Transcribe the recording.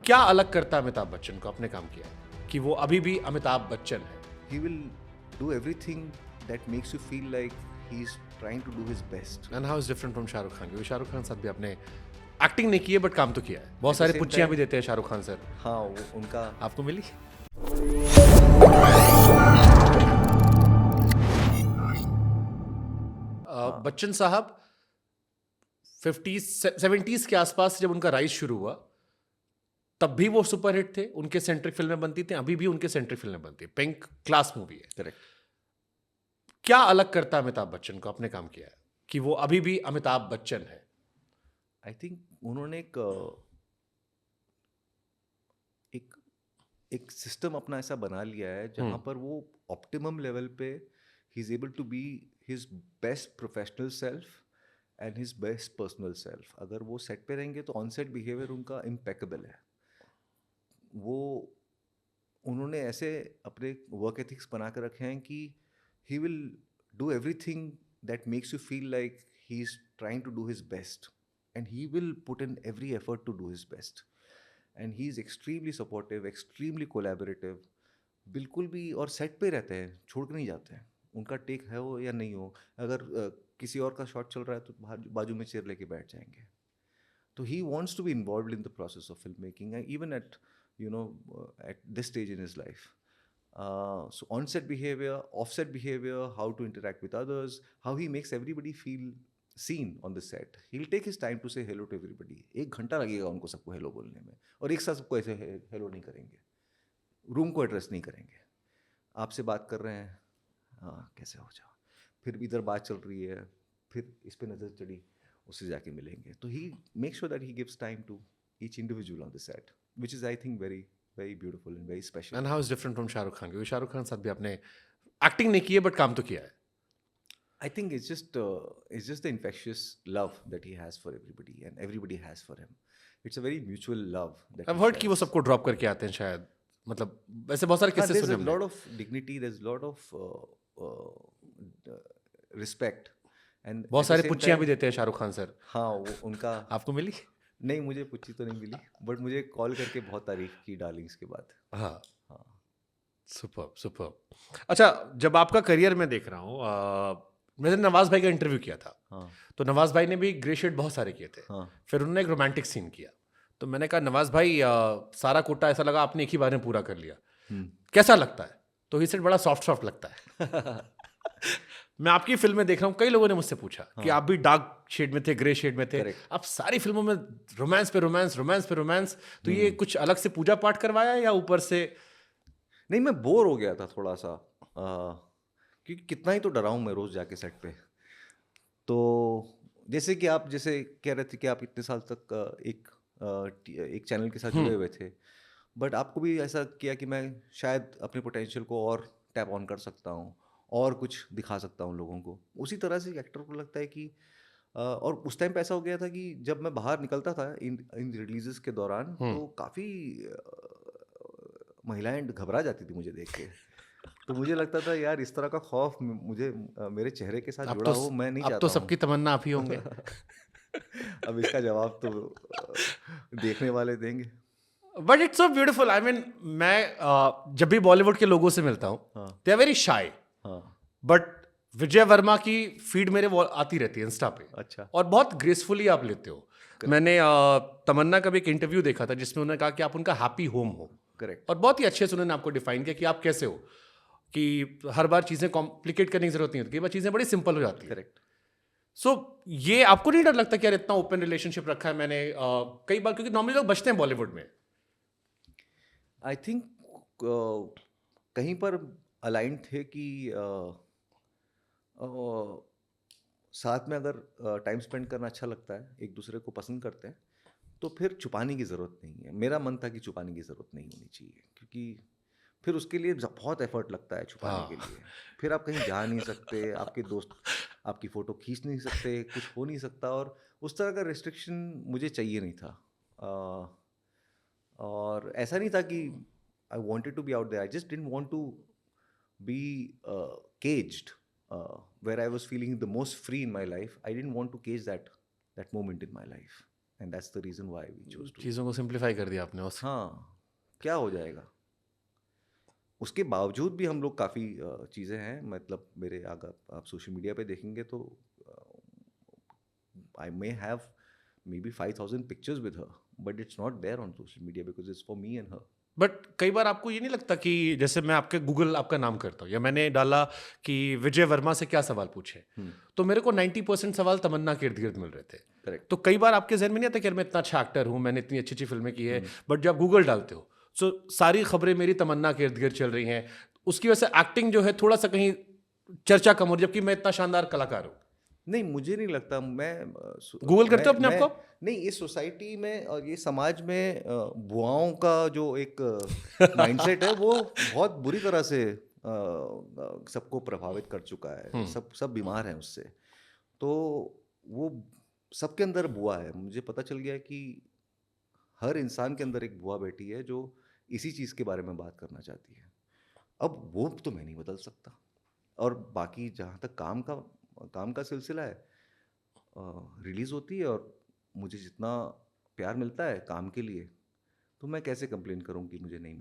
क्या अलग करता है अमिताभ बच्चन को अपने काम किया कि वो अभी भी अमिताभ बच्चन है? He will do everything that makes you feel like he's trying to do his best. And how is different from Shah Rukh Khan? क्योंकि शाहरुख खान साथ भी आपने एक्टिंग नहीं की है बट काम तो किया है। बहुत At the सारे same पुच्चियां time- भी देते हैं शाहरुख खान सर। हाँ वो उनका आपको मिली? बच्चन साहब 50s 70s के आसपास जब उनका राइज शुरू हुआ तब भी वो सुपरहिट थे, उनके सेंट्रिक फिल्में बनती थी, अभी भी उनके सेंट्रिक फिल्में बनती है। पिंक क्लास मूवी है। करेक्ट। क्या अलग करता है अमिताभ बच्चन को अपने काम किया है कि वो अभी भी अमिताभ बच्चन है? आई थिंक उन्होंने एक एक सिस्टम अपना ऐसा बना लिया है जहाँ पर वो ऑप्टिमम लेवल पे he is able to be his best professional self and his best personal self. अगर वो सेट पे रहेंगे तो ऑन सेट बिहेवियर उनका इम्पेकेबल है। वो उन्होंने ऐसे अपने वर्क एथिक्स बना कर रखे हैं कि he will do everything that makes you feel like he is trying to do his best and he will put in every effort to do his best and he is extremely supportive, extremely collaborative. बिल्कुल भी और set पे रहते हैं, छोड़ के नहीं जाते हैं। उनका टेक है हो या नहीं हो, अगर किसी और का शॉट चल रहा है तो बाजू में चेयर लेके बैठ जाएंगे। तो he wants to be involved in the process of filmmaking, even at at this stage in his life. So on-set behavior, off-set behavior, how to interact with others, how he makes everybody feel seen on the set. He'll take his time to say hello to everybody. 1 घंटा लगेगा उनको सबको hello बोलने में, और एक साथ सबको ऐसे हेलो नहीं करेंगे, रूम को एड्रेस नहीं करेंगे। आपसे बात कर रहे हैं, हाँ कैसे हो जाओ, फिर इधर बात चल रही है, फिर इस पे नज़र चढ़ी, उससे जाके मिलेंगे। तो he make sure that he gives time to each individual on the set, which is I think very very beautiful and very special. And how is different from Shah Rukh Khan? क्योंकि शाहरुख खान साथ भी आपने एक्टिंग नहीं की है बट काम तो किया है। I think it's just the infectious love that he has for everybody and everybody has for him. It's a very mutual love that I've he heard कि वो shares. सबको ड्रॉप करके आते हैं शायद, मतलब वैसे बहुत सारे किस्से There's सुने a हमने। lot of dignity, there's a lot of respect, and बहुत at the सारे same पुच्चियां भी time, देते हैं शाहरुख खान सर। हाँ वो उनका आपको मिली? नहीं, मुझे पुच्ची तो नहीं मिली, बट मुझे कॉल करके बहुत तारीफ की डार्लिंग्स के बाद। हाँ। हाँ। Superb superb. अच्छा, जब आपका करियर में देख रहा हूँ, मैंने नवाज भाई का इंटरव्यू किया था। हाँ। तो नवाज भाई ने भी ग्रे शेड बहुत सारे किए थे। हाँ। फिर उन्होंने एक रोमांटिक सीन किया। तो मैंने कहा नवाज भाई, सारा कोटा ऐसा लगा आपने एक ही बार में पूरा कर लिया, कैसा लगता है? तो ही सेड बड़ा सॉफ्ट सॉफ्ट लगता है। मैं आपकी फिल्में देख रहा हूँ, कई लोगों ने मुझसे पूछा कि आप भी डार्क शेड में थे, ग्रे शेड में थे। Correct. आप सारी फिल्मों में रोमांस पे रोमांस, रोमांस पे रोमांस। तो ये कुछ अलग से पूजा पाठ करवाया या ऊपर से? नहीं, मैं बोर हो गया था थोड़ा सा, क्योंकि कितना ही तो डराऊं मैं रोज जाके सेट पे। तो जैसे कि आप जैसे कह रहे थे कि आप इतने साल तक एक चैनल के साथ जुड़े हुए थे, बट आपको भी ऐसा किया कि मैं शायद अपने पोटेंशियल को और टैप ऑन कर सकता हूँ और कुछ दिखा सकता हूँ लोगों को। उसी तरह से एक्टर को लगता है कि और उस टाइम पे ऐसा हो गया था कि जब मैं बाहर निकलता था इन रिलीजेस के दौरान, तो काफ़ी महिलाएं घबरा जाती थी मुझे देख के। तो मुझे लगता था यार इस तरह का खौफ मुझे मेरे चेहरे के साथ अब जुड़ा तो हो, मैं नहीं अब चाहता तो हूँ। सबकी तमन्ना आप ही होंगे। अब इसका जवाब तो देखने वाले देंगे। But it's so beautiful. I mean मैं जब भी बॉलीवुड के लोगों से मिलता हूँ, हाँ। They are very shy. हाँ। बट विजय वर्मा की फीड मेरे वो आती रहती है इंस्टा पे। अच्छा। और बहुत ग्रेसफुली आप लेते हो। मैंने तमन्ना का भी एक इंटरव्यू देखा था जिसमें उन्होंने कहा कि आप उनका हैप्पी होम हो। करेक्ट। और बहुत ही अच्छे से उन्होंने आपको डिफाइन किया कि आप कैसे हो, कि हर बार चीज़ें कॉम्प्लिकेट करने की जरूरत नहीं होती, कई बार चीज़ें बड़ी सिंपल हो जाती है। करेक्ट। सो ये आपको नहीं डर लगता कि यार इतना ओपन रिलेशनशिप रखा है मैंने कई बार, क्योंकि नॉर्मली लोग बचते हैं बॉलीवुड में। आई थिंक कहीं पर अलाइन थे कि साथ में अगर टाइम स्पेंड करना अच्छा लगता है, एक दूसरे को पसंद करते हैं, तो फिर छुपाने की ज़रूरत नहीं है। मेरा मन था कि छुपाने की ज़रूरत नहीं होनी चाहिए, क्योंकि फिर उसके लिए बहुत एफर्ट लगता है छुपाने के लिए। फिर आप कहीं जा नहीं सकते, आपके दोस्त आपकी फ़ोटो खींच नहीं सकते, कुछ हो नहीं सकता, और उस तरह का रिस्ट्रिक्शन मुझे चाहिए नहीं था। और ऐसा नहीं था कि I wanted to be out there, I just didn't want to be caged, where I was feeling the most free in my life. I didn't want to cage that moment in my life. And that's the reason why we chose to. चीज़ों को simplify कर दिया आपने उस। हाँ, क्या हो जाएगा? उसके बावजूद भी हम लोग काफ़ी चीज़ें हैं, मतलब मेरे अगर आप सोशल मीडिया पे देखेंगे तो I may have may be 5,000 pictures with her, but it's not there on social media because it's for me and her. बट कई बार आपको ये नहीं लगता कि जैसे मैं आपके गूगल आपका नाम करता हूँ या मैंने डाला कि विजय वर्मा से क्या सवाल पूछे, तो मेरे को 90% सवाल तमन्ना के इर्द गिर्द मिल रहे थे। करेक्ट। तो कई बार आपके जहन में नहीं आता कि यार मैं इतना अच्छा एक्टर हूँ, मैंने इतनी अच्छी अच्छी फिल्में की है, बट जब गूगल डालते हो तो सारी खबरें मेरी तमन्ना के इर्द गिर्द चल रही हैं, उसकी वजह से एक्टिंग जो है थोड़ा सा कहीं चर्चा कम हो रही है, जबकि मैं इतना शानदार कलाकार हूँ। नहीं, मुझे नहीं लगता। गूगल करते हो अपने मैं आप को? नहीं, इस सोसाइटी में और ये समाज में बुआओं का जो एक माइंडसेट है वो बहुत बुरी तरह से सबको प्रभावित कर चुका है। सब बीमार हैं उससे। तो वो सबके अंदर बुआ है। मुझे पता चल गया कि हर इंसान के अंदर एक बुआ बैठी है जो इसी चीज़ के बारे में बात करना चाहती है। अब वो तो मैं नहीं बदल सकता। और बाकी जहाँ तक काम का सिलसिला है, रिलीज़ होती है और मुझे जितना प्यार मिलता है काम के लिए, तो मैं कैसे कंप्लेन करूँ कि मुझे नहीं मिलता।